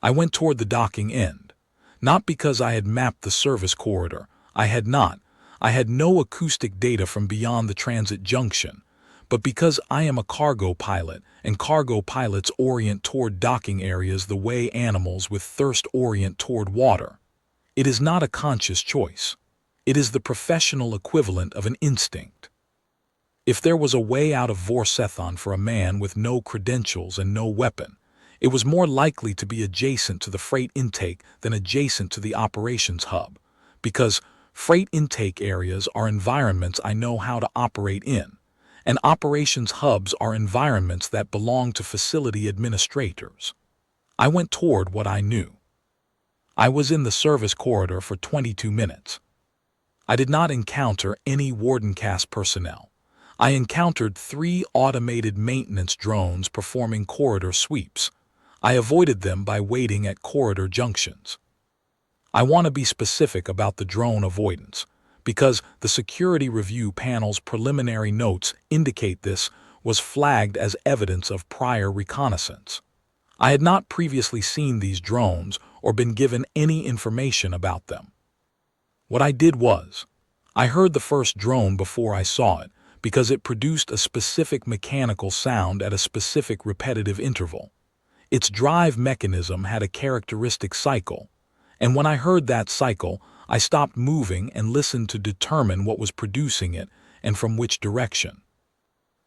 I went toward the docking end, not because I had mapped the service corridor. I had not. I had no acoustic data from beyond the transit junction, but because I am a cargo pilot, and cargo pilots orient toward docking areas the way animals with thirst orient toward water. It is not a conscious choice. It is the professional equivalent of an instinct. If there was a way out of Vorcethon for a man with no credentials and no weapon, it was more likely to be adjacent to the freight intake than adjacent to the operations hub, because freight intake areas are environments I know how to operate in, and operations hubs are environments that belong to facility administrators. I went toward what I knew. I was in the service corridor for 22 minutes. I did not encounter any wardencast personnel. I encountered 3 automated maintenance drones performing corridor sweeps. I avoided them by waiting at corridor junctions. I want to be specific about the drone avoidance, because the security review panel's preliminary notes indicate this was flagged as evidence of prior reconnaissance. I had not previously seen these drones or been given any information about them. What I did was, I heard the first drone before I saw it because it produced a specific mechanical sound at a specific repetitive interval. Its drive mechanism had a characteristic cycle, and when I heard that cycle, I stopped moving and listened to determine what was producing it and from which direction.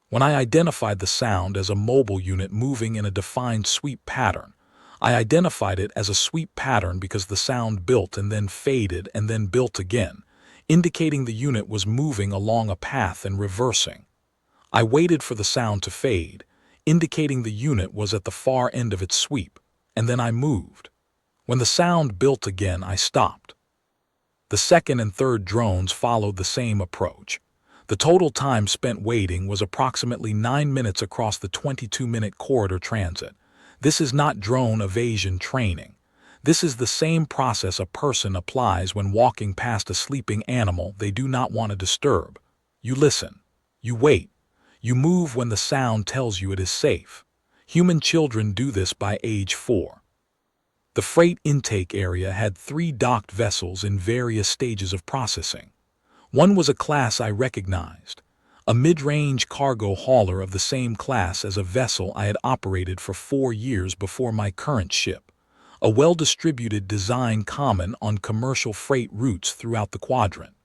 When I identified the sound as a mobile unit moving in a defined sweep pattern, I identified it as a sweep pattern because the sound built and then faded and then built again, indicating the unit was moving along a path and reversing. I waited for the sound to fade, indicating the unit was at the far end of its sweep, and then I moved. When the sound built again, I stopped. The second and third drones followed the same approach. The total time spent waiting was approximately 9 minutes across the 22-minute corridor transit. This is not drone evasion training. This is the same process a person applies when walking past a sleeping animal they do not want to disturb. You listen. You wait. You move when the sound tells you it is safe. Human children do this by age 4. The freight intake area had 3 docked vessels in various stages of processing. One was a class I recognized, a mid-range cargo hauler of the same class as a vessel I had operated for 4 years before my current ship, a well-distributed design common on commercial freight routes throughout the quadrant.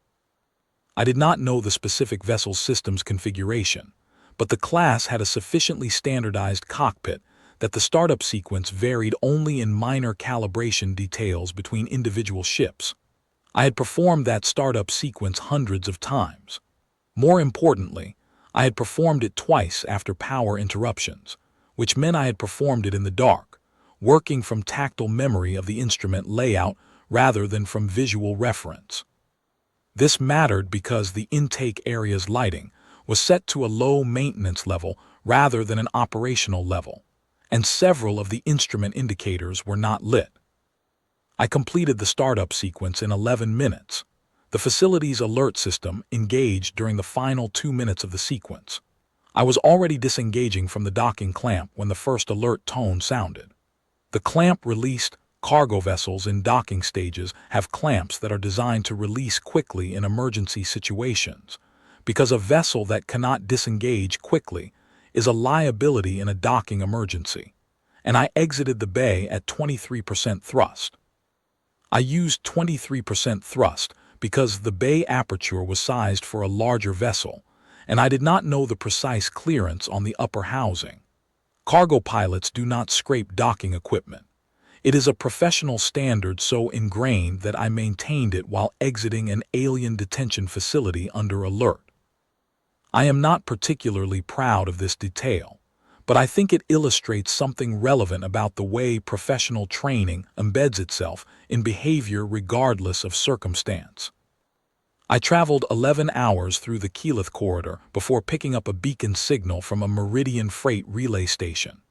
I did not know the specific vessel's systems configuration, but the class had a sufficiently standardized cockpit that the startup sequence varied only in minor calibration details between individual ships. I had performed that startup sequence hundreds of times. More importantly, I had performed it twice after power interruptions, which meant I had performed it in the dark, working from tactile memory of the instrument layout rather than from visual reference. This mattered because the intake area's lighting was set to a low maintenance level rather than an operational level, and several of the instrument indicators were not lit. I completed the startup sequence in 11 minutes. The facility's alert system engaged during the final 2 minutes of the sequence. I was already disengaging from the docking clamp when the first alert tone sounded. The clamp released. Cargo vessels in docking stages have clamps that are designed to release quickly in emergency situations, because a vessel that cannot disengage quickly is a liability in a docking emergency, and I exited the bay at 23% thrust. I used 23% thrust because the bay aperture was sized for a larger vessel, and I did not know the precise clearance on the upper housing. Cargo pilots do not scrape docking equipment. It is a professional standard so ingrained that I maintained it while exiting an alien detention facility under alert. I am not particularly proud of this detail, but I think it illustrates something relevant about the way professional training embeds itself in behavior regardless of circumstance. I traveled 11 hours through the Keyleth corridor before picking up a beacon signal from a Meridian freight relay station.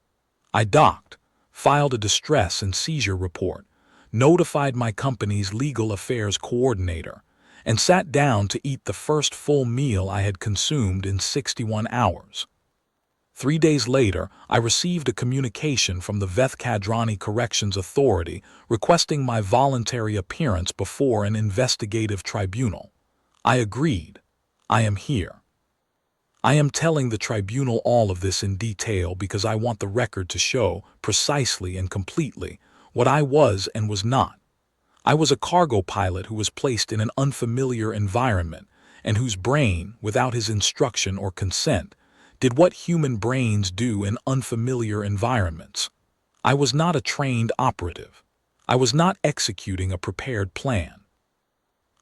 I docked, filed a distress and seizure report, notified my company's legal affairs coordinator, and sat down to eat the first full meal I had consumed in 61 hours. 3 days later, I received a communication from the Vethkadrani Corrections Authority requesting my voluntary appearance before an investigative tribunal. I agreed. I am here. I am telling the tribunal all of this in detail because I want the record to show, precisely and completely, what I was and was not. I was a cargo pilot who was placed in an unfamiliar environment and whose brain, without his instruction or consent, did what human brains do in unfamiliar environments. I was not a trained operative. I was not executing a prepared plan.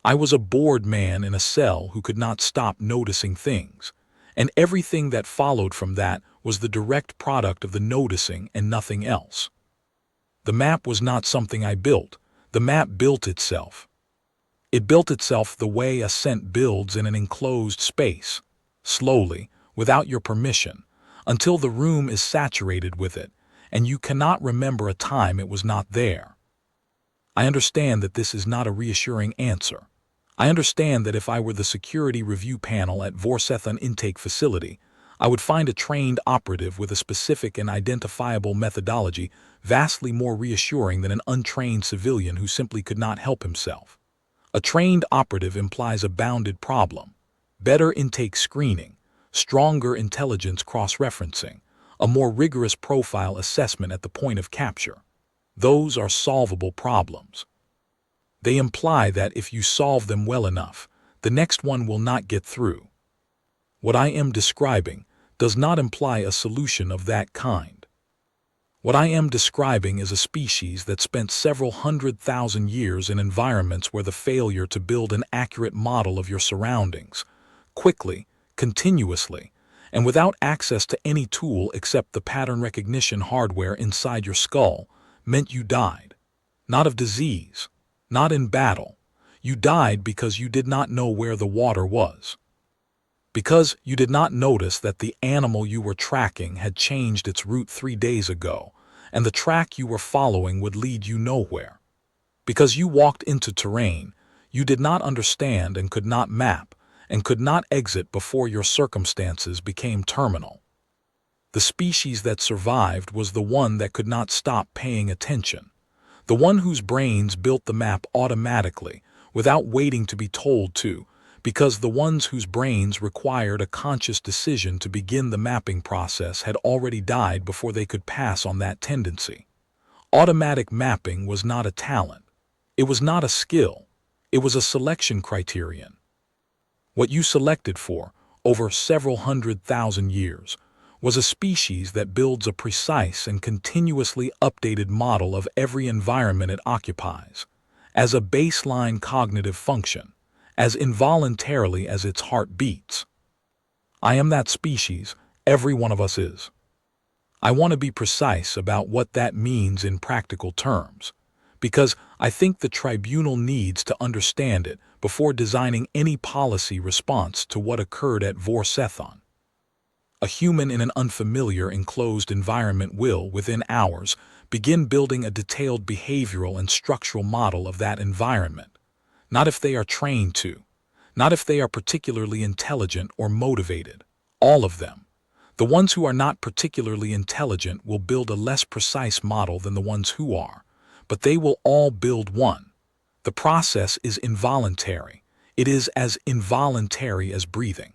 I was a bored man in a cell who could not stop noticing things, and everything that followed from that was the direct product of the noticing and nothing else. The map was not something I built. The map built itself. It built itself the way a scent builds in an enclosed space, slowly, without your permission, until the room is saturated with it, and you cannot remember a time it was not there. I understand that this is not a reassuring answer. I understand that if I were the security review panel at Vorsethan Intake Facility, I would find a trained operative with a specific and identifiable methodology vastly more reassuring than an untrained civilian who simply could not help himself. A trained operative implies a bounded problem, better intake screening, stronger intelligence cross-referencing, a more rigorous profile assessment at the point of capture. Those are solvable problems. They imply that if you solve them well enough, the next one will not get through. What I am describing does not imply a solution of that kind. What I am describing is a species that spent several 100,000 years in environments where the failure to build an accurate model of your surroundings, quickly, continuously, and without access to any tool except the pattern recognition hardware inside your skull, meant you died. Not of disease, not in battle. You died because you did not know where the water was. Because you did not notice that the animal you were tracking had changed its route 3 days ago, and the track you were following would lead you nowhere. Because you walked into terrain you did not understand and could not map, and could not exit before your circumstances became terminal. The species that survived was the one that could not stop paying attention, the one whose brains built the map automatically, without waiting to be told to, because the ones whose brains required a conscious decision to begin the mapping process had already died before they could pass on that tendency. Automatic mapping was not a talent. It was not a skill. It was a selection criterion. What you selected for, over several 100,000 years, was a species that builds a precise and continuously updated model of every environment it occupies, as a baseline cognitive function, as involuntarily as its heart beats. I am that species, every one of us is. I want to be precise about what that means in practical terms, because I think the tribunal needs to understand it before designing any policy response to what occurred at Vorsethan. A human in an unfamiliar enclosed environment will, within hours, begin building a detailed behavioral and structural model of that environment, not if they are trained to, not if they are particularly intelligent or motivated, all of them. The ones who are not particularly intelligent will build a less precise model than the ones who are, but they will all build one. The process is involuntary. It is as involuntary as breathing.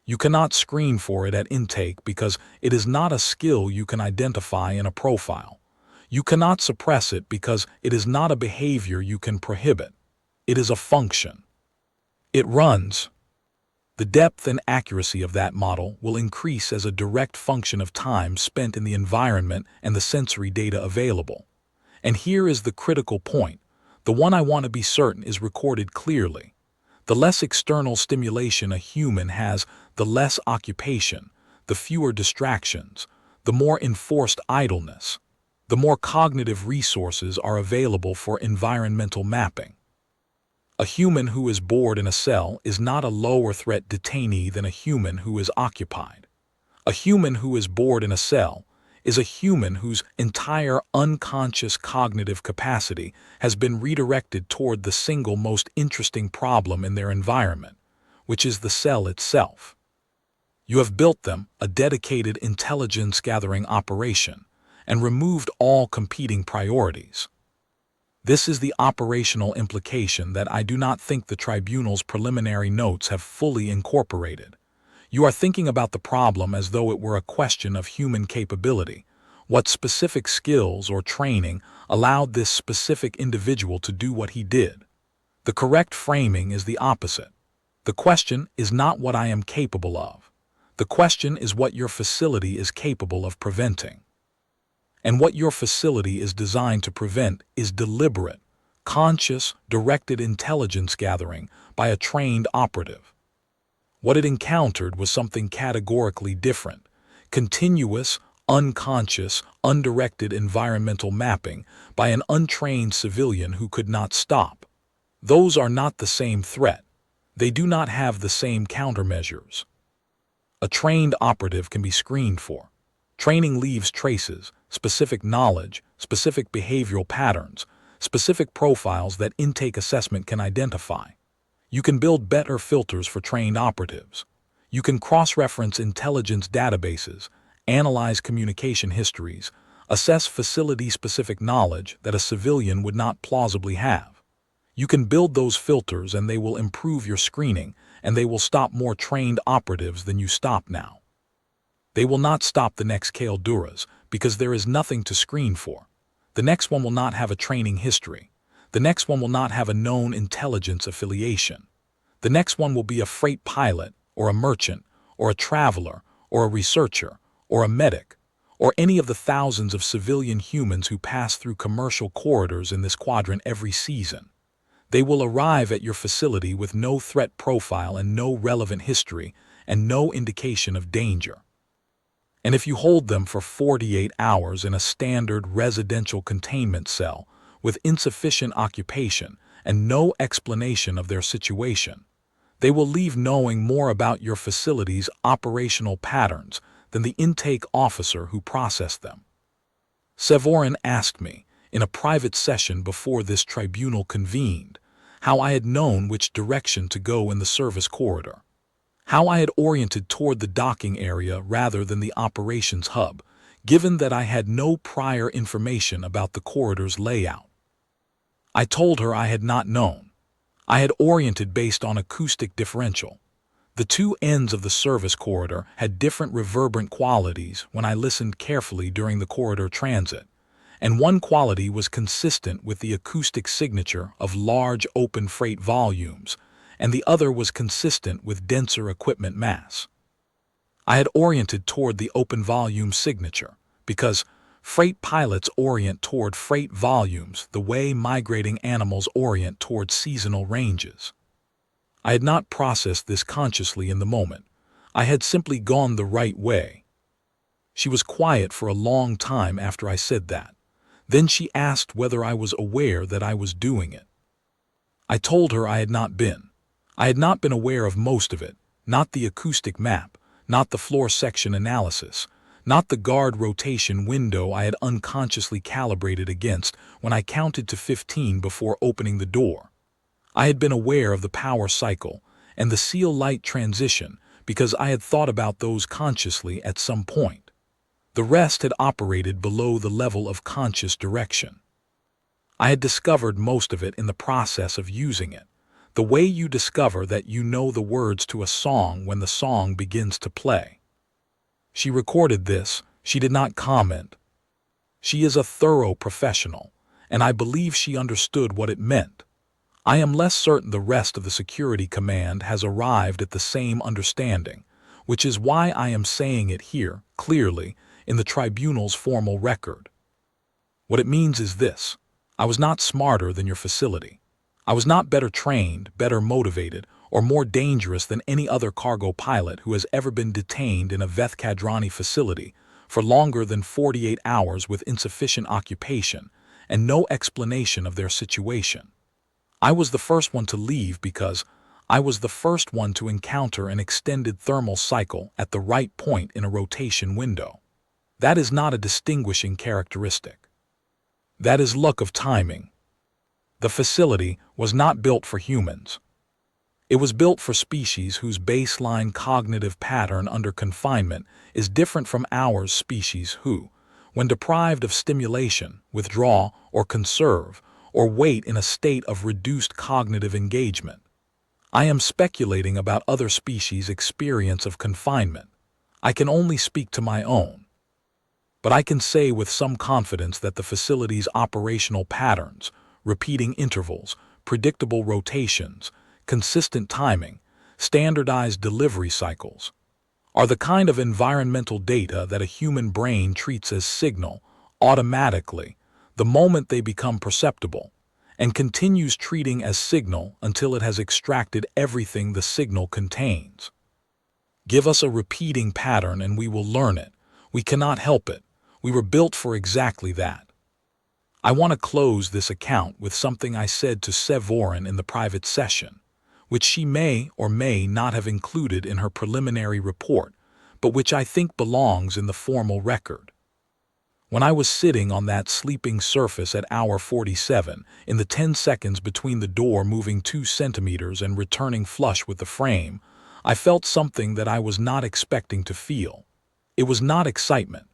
You cannot screen for it at intake because it is not a skill you can identify in a profile. You cannot suppress it because it is not a behavior you can prohibit. It is a function. It runs. The depth and accuracy of that model will increase as a direct function of time spent in the environment and the sensory data available. And here is the critical point. The one I want to be certain is recorded clearly. The less external stimulation a human has, the less occupation, the fewer distractions, the more enforced idleness, the more cognitive resources are available for environmental mapping. A human who is bored in a cell is not a lower threat detainee than a human who is occupied. A human who is bored in a cell is a human whose entire unconscious cognitive capacity has been redirected toward the single most interesting problem in their environment, which is the cell itself. You have built them a dedicated intelligence-gathering operation and removed all competing priorities. This is the operational implication that I do not think the tribunal's preliminary notes have fully incorporated. You are thinking about the problem as though it were a question of human capability. What specific skills or training allowed this specific individual to do what he did? The correct framing is the opposite. The question is not what I am capable of. The question is what your facility is capable of preventing. And what your facility is designed to prevent is deliberate, conscious, directed intelligence gathering by a trained operative. What it encountered was something categorically different: continuous, unconscious, undirected environmental mapping by an untrained civilian who could not stop. Those are not the same threat. They do not have the same countermeasures. A trained operative can be screened for. Training leaves traces, specific knowledge, specific behavioral patterns, specific profiles that intake assessment can identify. You can build better filters for trained operatives. You can cross-reference intelligence databases, analyze communication histories, assess facility-specific knowledge that a civilian would not plausibly have. You can build those filters and they will improve your screening, and they will stop more trained operatives than you stop now. They will not stop the next Calduras because there is nothing to screen for. The next one will not have a training history. The next one will not have a known intelligence affiliation. The next one will be a freight pilot, or a merchant, or a traveler, or a researcher, or a medic, or any of the thousands of civilian humans who pass through commercial corridors in this quadrant every season. They will arrive at your facility with no threat profile and no relevant history and no indication of danger. And if you hold them for 48 hours in a standard residential containment cell with insufficient occupation and no explanation of their situation. They will leave knowing more about your facility's operational patterns than the intake officer who processed them. Sevorin asked me, in a private session before this tribunal convened, how I had known which direction to go in the service corridor, how I had oriented toward the docking area rather than the operations hub, given that I had no prior information about the corridor's layout. I told her I had not known. I had oriented based on acoustic differential. The two ends of the service corridor had different reverberant qualities when I listened carefully during the corridor transit, and one quality was consistent with the acoustic signature of large open freight volumes, and the other was consistent with denser equipment mass. I had oriented toward the open volume signature because freight pilots orient toward freight volumes the way migrating animals orient toward seasonal ranges. I had not processed this consciously in the moment. I had simply gone the right way. She was quiet for a long time after I said that. Then she asked whether I was aware that I was doing it. I told her I had not been. I had not been aware of most of it, not the acoustic map, not the floor section analysis, not the guard rotation window I had unconsciously calibrated against when I counted to 15 before opening the door. I had been aware of the power cycle and the seal light transition because I had thought about those consciously at some point. The rest had operated below the level of conscious direction. I had discovered most of it in the process of using it, the way you discover that you know the words to a song when the song begins to play. She recorded this. She did not comment. She is a thorough professional, and I believe she understood what it meant. I am less certain the rest of the security command has arrived at the same understanding, which is why I am saying it here, clearly, in the tribunal's formal record. What it means is this: I was not smarter than your facility. I was not better trained, better motivated, or more dangerous than any other cargo pilot who has ever been detained in a Vethkadrani facility for longer than 48 hours with insufficient occupation and no explanation of their situation. I was the first one to leave because I was the first one to encounter an extended thermal cycle at the right point in a rotation window. That is not a distinguishing characteristic. That is luck of timing. The facility was not built for humans. It was built for species whose baseline cognitive pattern under confinement is different from our species who, when deprived of stimulation, withdraw or conserve or wait in a state of reduced cognitive engagement. I am speculating about other species' experience of confinement. I can only speak to my own. But I can say with some confidence that the facility's operational patterns, repeating intervals, predictable rotations, consistent timing, standardized delivery cycles, are the kind of environmental data that a human brain treats as signal automatically the moment they become perceptible, and continues treating as signal until it has extracted everything the signal contains. Give us a repeating pattern and we will learn it. We cannot help it. We were built for exactly that. I want to close this account with something I said to Sevorin in the private session, which she may or may not have included in her preliminary report, but which I think belongs in the formal record. When I was sitting on that sleeping surface at hour 47, in the 10 seconds between the door moving 2 centimeters and returning flush with the frame, I felt something that I was not expecting to feel. It was not excitement.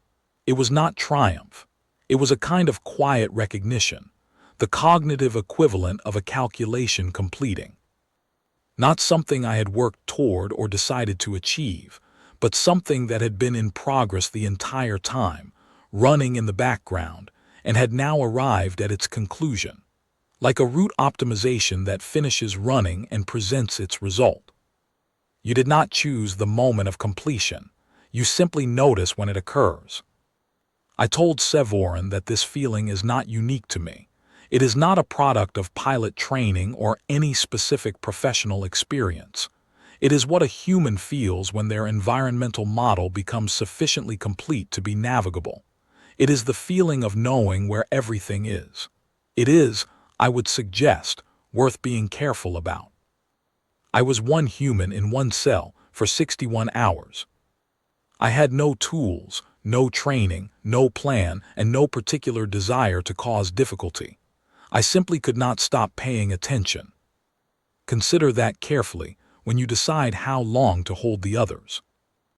It was not triumph. It was a kind of quiet recognition, the cognitive equivalent of a calculation completing. Not something I had worked toward or decided to achieve, but something that had been in progress the entire time, running in the background, and had now arrived at its conclusion, like a route optimization that finishes running and presents its result. You did not choose the moment of completion. You simply notice when it occurs. I told Sevorin that this feeling is not unique to me. It is not a product of pilot training or any specific professional experience. It is what a human feels when their environmental model becomes sufficiently complete to be navigable. It is the feeling of knowing where everything is. It is, I would suggest, worth being careful about. I was one human in one cell for 61 hours. I had no tools, no training, no plan, and no particular desire to cause difficulty. I simply could not stop paying attention. Consider that carefully when you decide how long to hold the others.